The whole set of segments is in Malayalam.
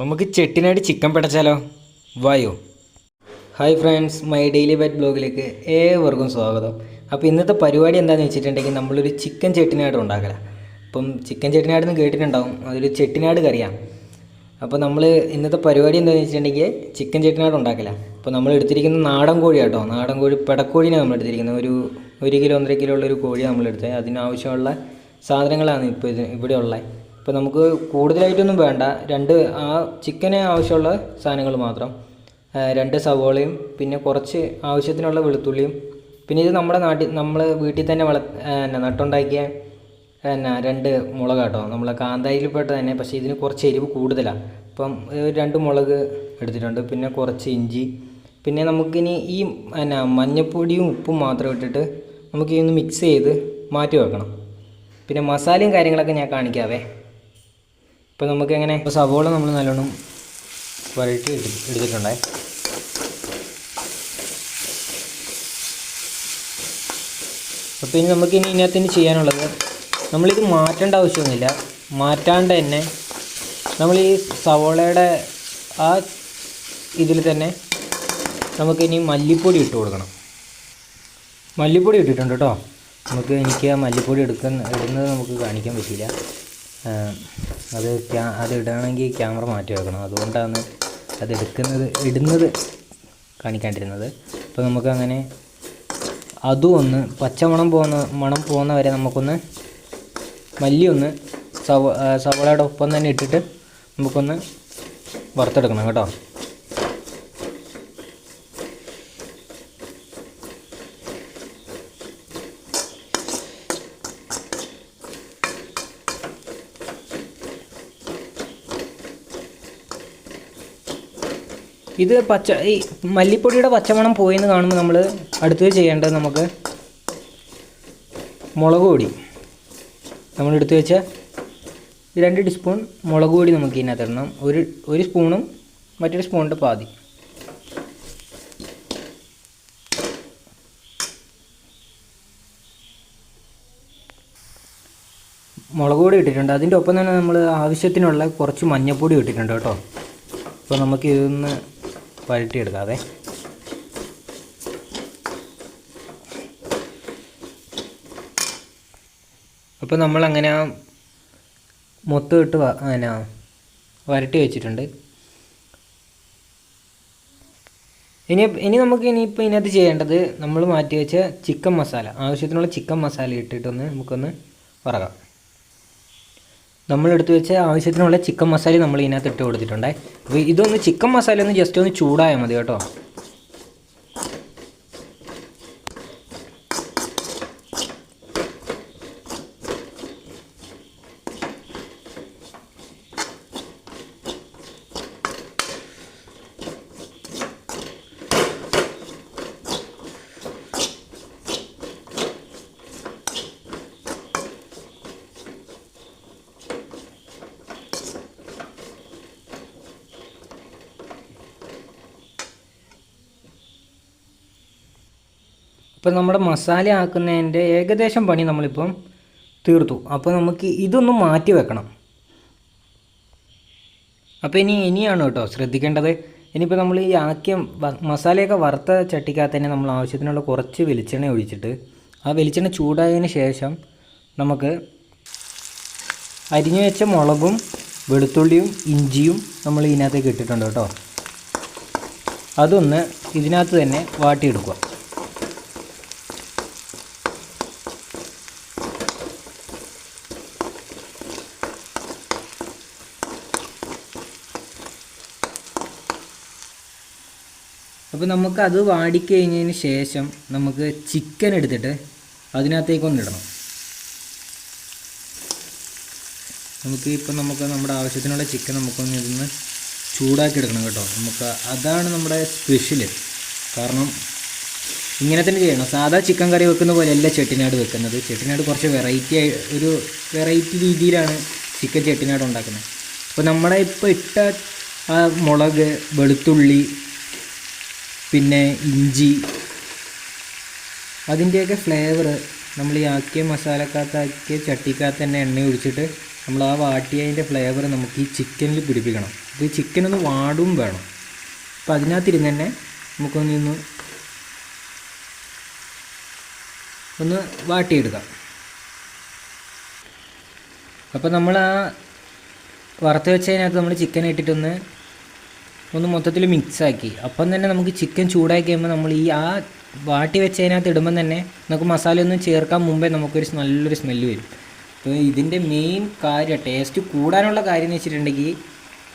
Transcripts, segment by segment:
നമുക്ക് ചെട്ടിനാട് ചിക്കൻ പിടച്ചാലോ? വായോ. Hi friends, my daily bite ബ്ലോഗിലേക്ക് ഏവർക്കും സ്വാഗതം. അപ്പോൾ ഇന്നത്തെ പരിപാടി എന്താണെന്ന് വെച്ചിട്ടുണ്ടെങ്കിൽ നമ്മളൊരു ചിക്കൻ ചെട്ടിനാട് ഉണ്ടാക്കല. അപ്പം ചിക്കൻ ചെട്ടിനാടെന്ന് കേട്ടിട്ടുണ്ടാവും, അതൊരു ചെട്ടിനാട് കറിയാണ്. അപ്പോൾ നമ്മൾ ഇന്നത്തെ പരിപാടി എന്താണെന്ന് വെച്ചിട്ടുണ്ടെങ്കിൽ ചിക്കൻ ചെട്ടിനാട് ഉണ്ടാക്കല. അപ്പോൾ നമ്മൾ എടുത്തിരിക്കുന്ന നാടൻ കോഴി കേട്ടോ, നാടൻ കോഴി പിടക്കോഴിയാണ് നമ്മൾ എടുത്തിരിക്കുന്നത്. ഒരു കിലോ 1.5 കിലോ ഉള്ളൊരു കോഴിയാണ് നമ്മളെടുത്തത്. അതിനാവശ്യമുള്ള സാധനങ്ങളാണ് ഇവിടെ ഉള്ളത്. ഇപ്പോൾ നമുക്ക് കൂടുതലായിട്ടൊന്നും വേണ്ട, ആ ചിക്കന് ആവശ്യമുള്ള സാധനങ്ങൾ മാത്രം. 2 സവോളയും പിന്നെ കുറച്ച് ആവശ്യത്തിനുള്ള വെളുത്തുള്ളിയും. പിന്നെ ഇത് നമ്മൾ വീട്ടിൽ തന്നെ നട്ടുണ്ടാക്കിയ 2 മുളക് കേട്ടോ, നമ്മളെ കാന്താരിയിൽപ്പെട്ട തന്നെ, പക്ഷേ ഇതിന് കുറച്ച് എരിവ് കൂടുതലാണ്. അപ്പം 2 മുളക് എടുത്തിട്ടുണ്ട്. പിന്നെ കുറച്ച് ഇഞ്ചി. പിന്നെ നമുക്കിനി ഈ മഞ്ഞൾപ്പൊടിയും ഉപ്പും മാത്രം ഇട്ടിട്ട് നമുക്ക് ഇതൊന്ന് മിക്സ് ചെയ്ത് മാറ്റി വെക്കണം. പിന്നെ മസാലയും കാര്യങ്ങളൊക്കെ ഞാൻ കാണിക്കാവേ. ഇപ്പോൾ നമുക്ക് എങ്ങനെ, ഇപ്പോൾ സവോള നമ്മൾ നല്ലോണം വരട്ടി എടുത്തിട്ടുണ്ടേ. അപ്പോൾ ഇനി നമുക്കിനി ഇതിനകത്തിന് ചെയ്യാനുള്ളത്, നമ്മളിത് മാറ്റേണ്ട ആവശ്യമൊന്നുമില്ല. മാറ്റാണ്ട് തന്നെ നമ്മൾ ഈ സവോളയുടെ ആ ഇതിൽ തന്നെ നമുക്കിനി മല്ലിപ്പൊടി ഇട്ട് കൊടുക്കണം. മല്ലിപ്പൊടി ഇട്ടിട്ടുണ്ട് കേട്ടോ. എനിക്ക് ആ മല്ലിപ്പൊടി ഇടുന്നത് നമുക്ക് കാണിക്കാൻ പറ്റില്ല. അത് ഇടണമെങ്കിൽ ക്യാമറ മാറ്റി വെക്കണം, അതുകൊണ്ടാണ് അത് ഇടുന്നത് കാണിക്കാണ്ടിരുന്നത്. അപ്പോൾ നമുക്കങ്ങനെ അതും ഒന്ന് മണം പോകുന്ന വരെ നമുക്കൊന്ന് മല്ലി ഒന്ന് സവോളയുടെ ഒപ്പം തന്നെ ഇട്ടിട്ട് നമുക്കൊന്ന് വറുത്തെടുക്കണം കേട്ടോ. ഇത് ഈ മല്ലിപ്പൊടിയുടെ പച്ചമണം പോയെന്ന് കാണുമ്പോൾ നമ്മൾ അടുത്തത് ചെയ്യേണ്ടത്, നമുക്ക് മുളക് പൊടി, നമ്മൾ എടുത്തു വെച്ച 2 ടീസ്പൂൺ മുളക് പൊടി നമുക്ക് ഇതിനകത്ത് ഇടണം. ഒരു സ്പൂണും മറ്റൊരു സ്പൂണിൻ്റെ പാതി. മുളക് പൊടി ഇട്ടിട്ടുണ്ട്. അതിൻ്റെ ഒപ്പം തന്നെ നമ്മൾ ആവശ്യത്തിനുള്ള കുറച്ച് മഞ്ഞൾപ്പൊടി ഇട്ടിട്ടുണ്ട് കേട്ടോ. അപ്പോൾ നമുക്ക് ഇതൊന്ന് വഴറ്റിയെടുക്കാതെ. അപ്പോൾ നമ്മളങ്ങനെ മൊത്തം ഇട്ട് വരട്ടി വെച്ചിട്ടുണ്ട്. ഇനി നമുക്ക് ഇനിയിപ്പോൾ ഇതിനകത്ത് ചെയ്യേണ്ടത്, നമ്മൾ മാറ്റി വെച്ച ചിക്കൻ മസാല, ആവശ്യത്തിനുള്ള ചിക്കൻ മസാല ഇട്ടിട്ടൊന്ന് നമുക്കൊന്ന് വറക്കാം. നമ്മളെടുത്ത് വെച്ച ആവശ്യത്തിനുള്ള ചിക്കൻ മസാല നമ്മൾ ഇതിനകത്ത് ഇട്ട് കൊടുത്തിട്ടുണ്ടേ. അപ്പോൾ ഇതൊന്ന് ചിക്കൻ മസാല ഒന്ന് ജസ്റ്റ് ഒന്ന് ചൂടായാൽ മതി കേട്ടോ. ഇപ്പം നമ്മുടെ മസാല ആക്കുന്നതിൻ്റെ ഏകദേശം പണി നമ്മളിപ്പം തീർത്തു. അപ്പോൾ നമുക്ക് ഇതൊന്ന് മാറ്റി വെക്കണം. അപ്പോൾ ഇനിയാണ് കേട്ടോ ശ്രദ്ധിക്കേണ്ടത്. ഇനിയിപ്പോൾ നമ്മൾ ഈ ആക്കിയ മസാലയൊക്കെ വറുത്ത ചട്ടിക്കകത്ത് തന്നെ നമ്മൾ ആവശ്യത്തിനുള്ള കുറച്ച് വെളിച്ചെണ്ണ ഒഴിച്ചിട്ട്, ആ വെളിച്ചെണ്ണ ചൂടായതിന് ശേഷം നമുക്ക് അരിഞ്ഞു വെച്ച മുളകും വെളുത്തുള്ളിയും ഇഞ്ചിയും നമ്മൾ ഇതിനകത്തേക്ക് ഇട്ടിട്ടുണ്ട് കേട്ടോ. അതൊന്ന് ഇതിനകത്ത് തന്നെ വാട്ടിയെടുക്കുക. അപ്പോൾ നമുക്കത് വാടിക്കഴിഞ്ഞതിന് ശേഷം നമുക്ക് ചിക്കൻ എടുത്തിട്ട് അതിനകത്തേക്കൊന്ന് ഇടണം. നമുക്ക് നമ്മുടെ ആവശ്യത്തിനുള്ള ചിക്കൻ നമുക്കൊന്ന് ഇതൊന്ന് ചൂടാക്കി എടുക്കണം കേട്ടോ. അതാണ് നമ്മുടെ സ്പെഷ്യൽ. കാരണം ഇങ്ങനെ തന്നെ ചെയ്യണം. സാധാ ചിക്കൻ കറി വെക്കുന്ന പോലെയല്ല ചെട്ടിനാട് വെക്കുന്നത്. ചെട്ടിനാട് കുറച്ച് വെറൈറ്റി രീതിയിലാണ് ചിക്കൻ ചെട്ടിനാട് ഉണ്ടാക്കുന്നത്. അപ്പോൾ നമ്മുടെ ഇപ്പോൾ ഇട്ട ആ മുളക്, വെളുത്തുള്ളി, പിന്നെ ഇഞ്ചി, അതിൻ്റെയൊക്കെ ഫ്ലേവർ നമ്മൾ ഈ ആക്കിയ മസാലക്കകത്താക്കിയ ചട്ടിക്കകത്ത് തന്നെ എണ്ണ ഒഴിച്ചിട്ട് നമ്മൾ ആ വാട്ടിയതിൻ്റെ ഫ്ലേവർ നമുക്ക് ഈ ചിക്കനിൽ പിടിപ്പിക്കണം. ഇത് ചിക്കനൊന്ന് വാടും വേണം. അപ്പോൾ അതിനകത്തിരുന്ന് തന്നെ നമുക്കൊന്ന് വാട്ടിയെടുക്കാം. അപ്പോൾ നമ്മൾ ആ വറുത്ത് വെച്ചതിനകത്ത് നമ്മൾ ചിക്കൻ ഇട്ടിട്ടൊന്ന് മൊത്തത്തിൽ മിക്സാക്കി. അപ്പം തന്നെ നമുക്ക് ചിക്കൻ ചൂടാക്കി കഴിയുമ്പോൾ നമ്മൾ ആ വാട്ടി വെച്ചതിനകത്ത് ഇടുമ്പം തന്നെ നമുക്ക് മസാലയൊന്നും ചേർക്കാൻ മുമ്പേ നമുക്കൊരു നല്ലൊരു സ്മെല്ല് വരും. അപ്പോൾ ഇതിൻ്റെ മെയിൻ കാര്യം, ടേസ്റ്റ് കൂടാനുള്ള കാര്യം എന്ന് വെച്ചിട്ടുണ്ടെങ്കിൽ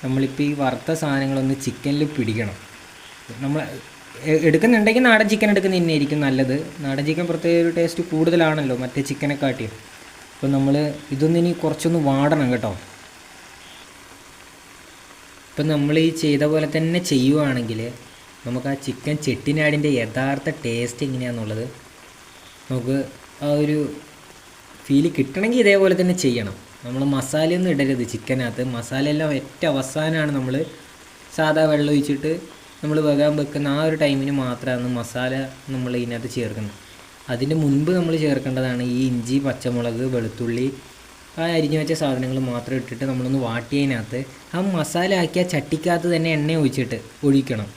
നമ്മളിപ്പോൾ ഈ വറുത്ത സാധനങ്ങളൊന്ന് ചിക്കനിൽ പിടിക്കണം. നമ്മൾ എടുക്കുന്നുണ്ടെങ്കിൽ നാടൻ ചിക്കൻ എടുക്കുന്നത് തന്നെയായിരിക്കും നല്ലത്. നാടൻ ചിക്കൻ പ്രത്യേക ഒരു ടേസ്റ്റ് കൂടുതലാണല്ലോ മറ്റേ ചിക്കനെക്കാട്ടിയും. അപ്പോൾ നമ്മൾ ഇനി കുറച്ചൊന്ന് വാടണം കേട്ടോ. ഇപ്പം നമ്മൾ ഈ ചെയ്ത പോലെ തന്നെ ചെയ്യുവാണെങ്കിൽ നമുക്ക് ആ ചിക്കൻ ചെട്ടിനാടിൻ്റെ യഥാർത്ഥ ടേസ്റ്റ് എങ്ങനെയാണെന്നുള്ളത് നമുക്ക് ആ ഒരു ഫീല് കിട്ടണമെങ്കിൽ ഇതേപോലെ തന്നെ ചെയ്യണം. നമ്മൾ മസാലയൊന്നും ഇടരുത് ചിക്കനകത്ത്. മസാലയെല്ലാം ഏറ്റവും അവസാനമാണ് നമ്മൾ സാധാ വെള്ളം ഒഴിച്ചിട്ട് നമ്മൾ വെക്കുന്ന ആ ഒരു ടൈമിന് മാത്രമാണ് മസാല നമ്മൾ ഇതിനകത്ത് ചേർക്കുന്നത്. അതിന് മുൻപ് നമ്മൾ ചേർക്കേണ്ടതാണ് ഈ ഇഞ്ചി, പച്ചമുളക്, വെളുത്തുള്ളി, ആ അരിഞ്ഞു വെച്ച സാധനങ്ങൾ മാത്രം ഇട്ടിട്ട് നമ്മളൊന്ന് വാട്ടിയതിനകത്ത് ആ മസാല ആക്കിയ ചട്ടിക്കകത്ത് തന്നെ എണ്ണ ഒഴിക്കണം.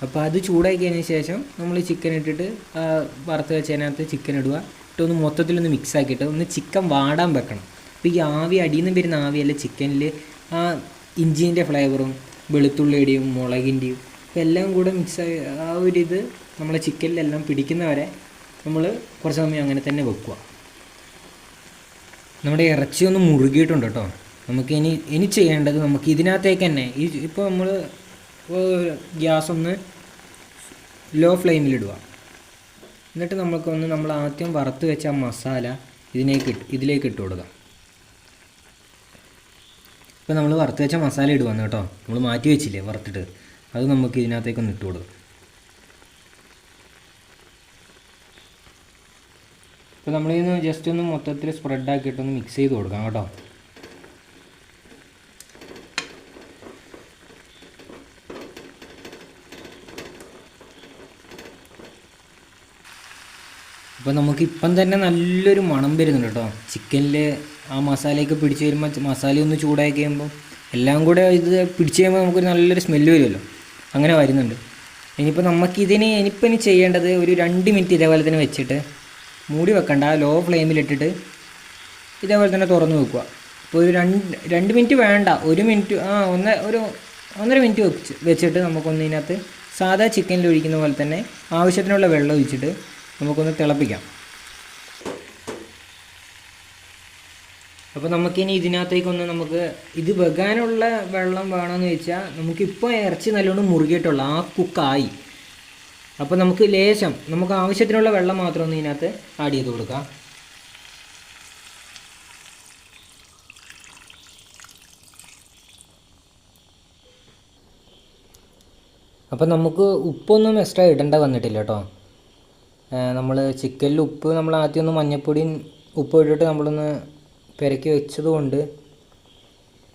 അപ്പോൾ അത് ചൂടാക്കിയതിന് ശേഷം നമ്മൾ ചിക്കൻ ഇട്ടിട്ട് വറുത്ത് വെച്ചതിനകത്ത് ചിക്കൻ ഇടുക. ഇട്ടൊന്ന് മൊത്തത്തിലൊന്ന് മിക്സ് ആക്കിയിട്ട് ഒന്ന് ചിക്കൻ വാടാൻ വെക്കണം. അപ്പോൾ ഈ അടിയിൽ നിന്ന് വരുന്ന ആവിയല്ല ചിക്കനിൽ ആ ഇഞ്ചീൻ്റെ ഫ്ലേവറും വെളുത്തുള്ളിയുടെയും മുളകിൻ്റെയും എല്ലാം കൂടെ മിക്സ് ആ ഒരു നമ്മളെ ചിക്കനിലെല്ലാം പിടിക്കുന്നവരെ നമ്മൾ കുറച്ച് സമയം അങ്ങനെ തന്നെ വെക്കുക. നമ്മുടെ ഇറച്ചി ഒന്ന് മുറുകിയിട്ടുണ്ട് കേട്ടോ. നമുക്ക് ഇനി ചെയ്യേണ്ടത് നമുക്ക് ഇതിനകത്തേക്ക് തന്നെ ഇപ്പോൾ നമ്മൾ ഗ്യാസ് ഒന്ന് ലോ ഫ്ലെയിമിലിടുക. എന്നിട്ട് നമ്മൾ ആദ്യം വറുത്ത് വെച്ച ആ മസാല ഇതിലേക്ക് ഇട്ട് കൊടുക്കാം. ഇപ്പോൾ നമ്മൾ വറുത്ത് വെച്ച മസാല ഇടുവാന്ന് കേട്ടോ. നമ്മൾ മാറ്റി വെച്ചില്ലേ വറുത്തിട്ട്, അത് നമുക്ക് ഇതിനകത്തേക്കൊന്ന് ഇട്ട് കൊടുക്കാം. ഇപ്പോൾ നമ്മളിന്ന് ജസ്റ്റ് ഒന്ന് മൊത്തത്തിൽ സ്പ്രെഡാക്കിയിട്ടൊന്ന് മിക്സ് ചെയ്ത് കൊടുക്കാം കേട്ടോ. അപ്പോൾ നമുക്കിപ്പം തന്നെ നല്ലൊരു മണം വരുന്നുണ്ട് കേട്ടോ. ചിക്കനിൽ ആ മസാലയൊക്കെ പിടിച്ച് വരുമ്പോൾ മസാലയൊന്ന് ചൂടാക്കി കഴിയുമ്പോൾ എല്ലാം കൂടെ ഇത് പിടിച്ച് കഴിയുമ്പോൾ നമുക്കൊരു നല്ലൊരു സ്മെല്ല് വരുമല്ലോ, അങ്ങനെ വരുന്നുണ്ട്. ഇനിയിപ്പോൾ ചെയ്യേണ്ടത് ഒരു 2 മിനിറ്റ് ഇതേപോലെ തന്നെ വെച്ചിട്ട് മൂടി വെക്കണ്ട, ലോ ഫ്ലെയിമിലിട്ടിട്ട് ഇതേപോലെ തന്നെ തുറന്ന് വെക്കുക. അപ്പോൾ ഒരു 2 മിനിറ്റ് വേണ്ട, 1 മിനിറ്റ്, ഒരു 1.5 മിനിറ്റ് വെച്ചിട്ട് നമുക്കൊന്നിനകത്ത് സാധാ ചിക്കനിൽ ഒഴിക്കുന്ന പോലെ തന്നെ ആവശ്യത്തിനുള്ള വെള്ളം ഒഴിച്ചിട്ട് നമുക്കൊന്ന് തിളപ്പിക്കാം. അപ്പോൾ നമുക്കിനി ഇതിനകത്തേക്കൊന്ന് നമുക്ക് ഇത് വെക്കാനുള്ള വെള്ളം വേണമെന്ന് വെച്ചാൽ നമുക്കിപ്പോൾ ഇറച്ചി നല്ലോണം മുറുകിയിട്ടുള്ള ആ കുക്കായി. അപ്പോൾ നമുക്ക് ആവശ്യത്തിനുള്ള വെള്ളം മാത്രം ഒന്ന് ഇതിനകത്ത് ആഡ് ചെയ്ത് കൊടുക്കാം. അപ്പോൾ നമുക്ക് ഉപ്പൊന്നും എക്സ്ട്രാ ഇടേണ്ട വന്നിട്ടില്ല കേട്ടോ. നമ്മൾ ചിക്കനിൽ നമ്മൾ ആദ്യം ഒന്ന് മഞ്ഞൾപ്പൊടിയും ഉപ്പ് ഇട്ടിട്ട് നമ്മളൊന്ന് പെരക്കി വെച്ചത് കൊണ്ട്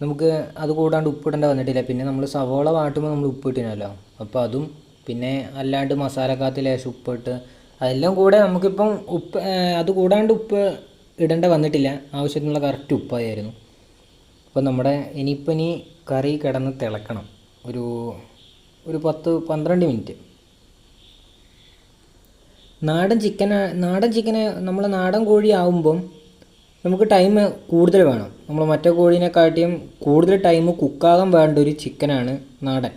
നമുക്ക് അത് കൂടാണ്ട് ഉപ്പിടേണ്ട വന്നിട്ടില്ല. പിന്നെ നമ്മൾ സവോള വാട്ടുമ്പോൾ നമ്മൾ ഉപ്പ് ഇട്ടിനല്ലോ, അപ്പോൾ അതും പിന്നെ അല്ലാണ്ട് മസാലക്കകത്ത് ലേശം ഉപ്പിട്ട് അതെല്ലാം കൂടെ നമുക്കിപ്പം അത് കൂടാണ്ട് ഉപ്പ് ഇടേണ്ട വന്നിട്ടില്ല. ആവശ്യത്തിനുള്ള കറക്റ്റ് ഉപ്പായിരുന്നു. അപ്പോൾ ഇനി കറി കിടന്ന് തിളക്കണം ഒരു 10-12 മിനിറ്റ്. നാടൻ ചിക്കന് നമ്മൾ നാടൻ കോഴി ആവുമ്പം നമുക്ക് ടൈം കൂടുതൽ വേണം. നമ്മൾ മറ്റേ കോഴീനെക്കാട്ടിയും കൂടുതൽ ടൈം കുക്കാകാൻ വേണ്ട ഒരു ചിക്കനാണ് നാടൻ.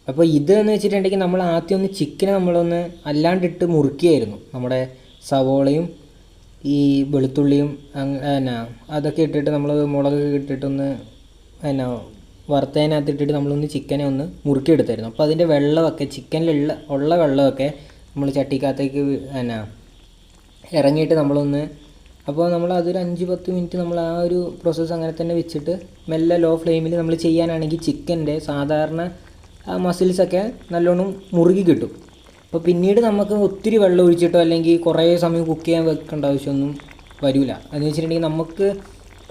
അപ്പോൾ ഇതെന്ന് വെച്ചിട്ടുണ്ടെങ്കിൽ നമ്മൾ ആദ്യം ചിക്കനെ നമ്മളൊന്ന് അല്ലാണ്ടിട്ട് മുറുക്കിയായിരുന്നു. നമ്മുടെ സവോളയും ഈ വെളുത്തുള്ളിയും അതൊക്കെ ഇട്ടിട്ട് നമ്മൾ മുളക് ഇട്ടിട്ടൊന്ന് വറുത്തതിനകത്ത് ഇട്ടിട്ട് നമ്മളൊന്ന് ചിക്കനെ ഒന്ന് മുറുക്കിയെടുത്തായിരുന്നു. അപ്പോൾ അതിൻ്റെ വെള്ളമൊക്കെ ചിക്കനിലുള്ള വെള്ളമൊക്കെ നമ്മൾ ചട്ടിക്കകത്തേക്ക് ഇറങ്ങിയിട്ട് അപ്പോൾ നമ്മൾ അതൊരു 5-10 മിനിറ്റ് നമ്മൾ ആ ഒരു പ്രോസസ്സ് അങ്ങനെ തന്നെ വെച്ചിട്ട് മെല്ലെ ലോ ഫ്ലെയിമിൽ നമ്മൾ ചെയ്യാനാണെങ്കിൽ ചിക്കൻ്റെ സാധാരണ ആ മസിൽസൊക്കെ നല്ലോണം മുറുകി കിട്ടും. അപ്പോൾ പിന്നീട് നമുക്ക് ഒത്തിരി വെള്ളം ഒഴിച്ചിട്ടോ അല്ലെങ്കിൽ കുറേ സമയം കുക്ക് ചെയ്യാൻ വെക്കേണ്ട ആവശ്യമൊന്നും വരില്ല. അതെന്ന് വെച്ചിട്ടുണ്ടെങ്കിൽ നമുക്ക്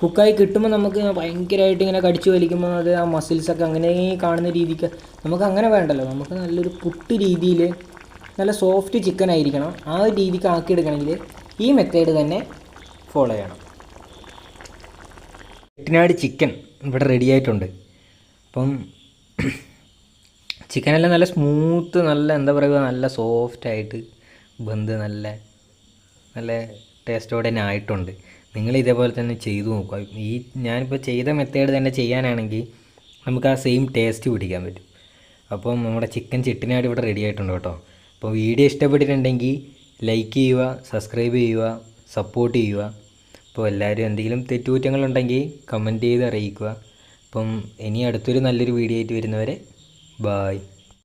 കുക്കായി കിട്ടുമ്പോൾ നമുക്ക് ഭയങ്കരമായിട്ട് ഇങ്ങനെ കടിച്ചു വലിക്കുമ്പോൾ അത് ആ മസിൽസൊക്കെ അങ്ങനെ കാണുന്ന രീതിക്ക് നമുക്ക് അങ്ങനെ വേണ്ടല്ലോ. നമുക്ക് നല്ലൊരു പുട്ട് രീതിയിൽ നല്ല സോഫ്റ്റ് ചിക്കൻ ആയിരിക്കണം. ആ ഒരു രീതിക്ക് ആക്കിയെടുക്കണമെങ്കിൽ ഈ മെത്തേഡ് തന്നെ ഫോളോ ചെയ്യണം. ചെട്ടിനാട് ചിക്കൻ ഇവിടെ റെഡി ആയിട്ടുണ്ട്. അപ്പം ചിക്കനെല്ലാം നല്ല സ്മൂത്ത്, നല്ല എന്താ പറയുക, നല്ല സോഫ്റ്റായിട്ട് വെന്ത് നല്ല നല്ല ടേസ്റ്റോടെ തന്നെ ആയിട്ടുണ്ട്. നിങ്ങൾ ഇതേപോലെ തന്നെ ചെയ്തു നോക്കുക. ഈ ഞാനിപ്പോൾ ചെയ്ത മെത്തേഡ് തന്നെ ചെയ്യാനാണെങ്കിൽ നമുക്ക് ആ സെയിം ടേസ്റ്റ് പിടിക്കാൻ പറ്റും. അപ്പം നമ്മുടെ ചിക്കൻ ചെട്ടിനാട് ഇവിടെ റെഡി ആയിട്ടുണ്ട് കേട്ടോ. അപ്പോൾ വീഡിയോ ഇഷ്ടപ്പെട്ടിട്ടുണ്ടെങ്കിൽ ലൈക്ക് ചെയ്യുക, സബ്സ്ക്രൈബ് ചെയ്യുക, സപ്പോർട്ട് ചെയ്യുക. അപ്പോൾ എല്ലാവരും എന്തെങ്കിലും തെറ്റുകുറ്റങ്ങളുണ്ടെങ്കിൽ കമൻറ്റ് ചെയ്ത് അറിയിക്കുക. അപ്പം ഇനി അടുത്തൊരു നല്ലൊരു വീഡിയോ ആയിട്ട് വരുന്നവരെ ബായ്.